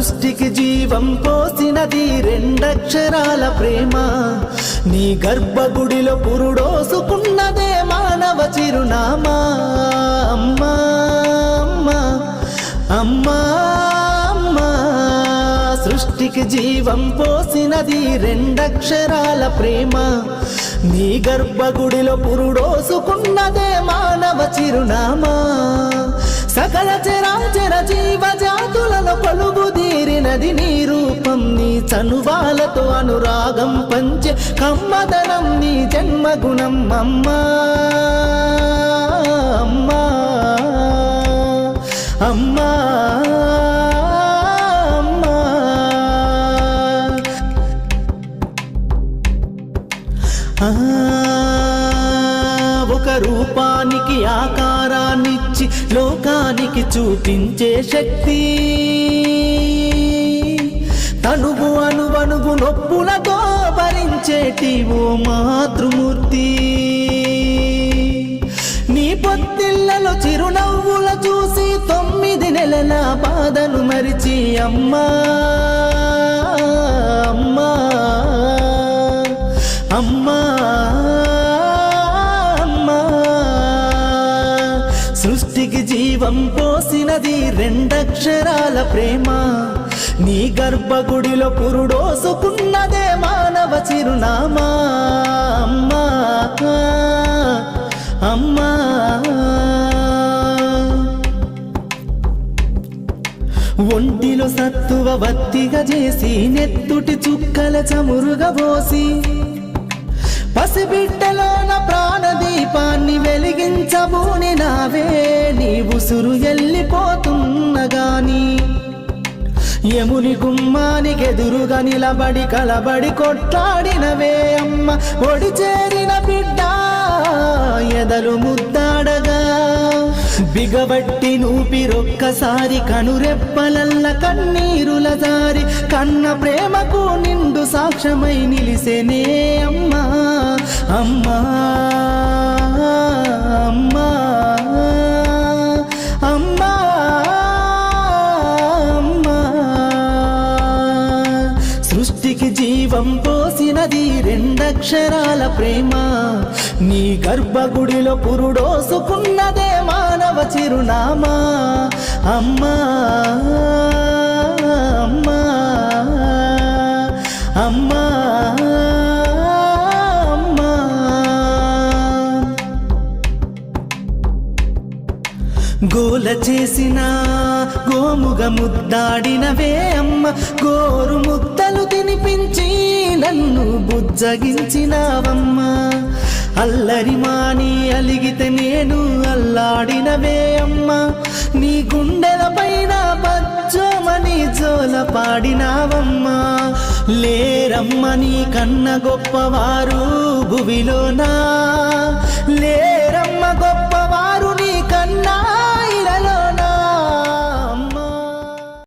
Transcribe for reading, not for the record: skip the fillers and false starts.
సృష్టికి జీవం పోసినది రెండక్షరాల ప్రేమ. నీ గర్భగుడిలో పురుడోసుకున్నదే మానవ చిరునామా. అమ్మా అమ్మా అమ్మా అమ్మా, సృష్టికి జీవం పోసినది రెండక్షరాల ప్రేమ. నీ గర్భగుడిలో పురుడోసుకున్నదే మానవ చిరునామా. సకల చరాచర జీవ జాతులలో కొలుగుదీరినది నీ రూపం. నీ చనువాలతో అనురాగం పంచే కమ్మదనం నీ జన్మగుణం. అమ్మా అమ్మా అమ్మా అమ్మా, ఒక రూపానికి ఆకారాన్నిచ్చి లోకానికి చూపించే శక్తి. తనువు అణువణువు నొప్పులతో భరించేటి ఓ మాతృమూర్తి. నీ పొత్తిళ్లలో చిరునవ్వుల చూసి 9 నెలల బాధను మరిచి అమ్మా అమ్మా అమ్మా అమ్మా, సృష్టికి జీవం పోసినది రెండక్షరాల ప్రేమ. నీ గర్భగుడిలో పురుడోసుకున్నదే మానవ చిరునామా. అమ్మా అమ్మా, ఒంటిలో సత్తువ వత్తిగా చేసి నెత్తుటి చుక్కల చమురుగా పోసి పసిబిడ్డలోన ప్రాణదీపాన్ని వెలిగించబూని నావే. నీ ఉసురు ఎల్లిపోతున్నగాని యముని గుమ్మానికి ఎదురుగా నిలబడి కలబడి కొట్లాడినవే అమ్మ. ఒడి చేరిన బిడ్డ ఎదలు ముద్దాడగా బిగబట్టి నూపిరొక్కసారి కనురెప్పలల్ల కన్నీరుల జారి కన్న ప్రేమకు నిండు సాక్ష్యమై నిలిసేనే అమ్మా అమ్మా అమ్మా అమ్మా అమ్మా, సృష్టికి జీవం పోసినది రెండక్షరాల ప్రేమ. నీ గర్భగుడిలో పురుడోసుకున్నదే మానవ చిరునామా. అమ్మా అమ్మా అమ్మా అమ్మా, గోల చేసిన గోముగ ముద్దాడినవే అమ్మ. గోరు ముద్దలు తినిపించి నన్ను బుజ్జగించినావమ్మా. అల్లరి మాని అలిగితే నేను అల్లాడినవే అమ్మా. నీ గుండెల పైన బజ్జోమని జోల పాడినావమ్మా. లేరమ్మ నీ కన్న గొప్పవారు భువిలోనా, లేరమ్మ గొప్ప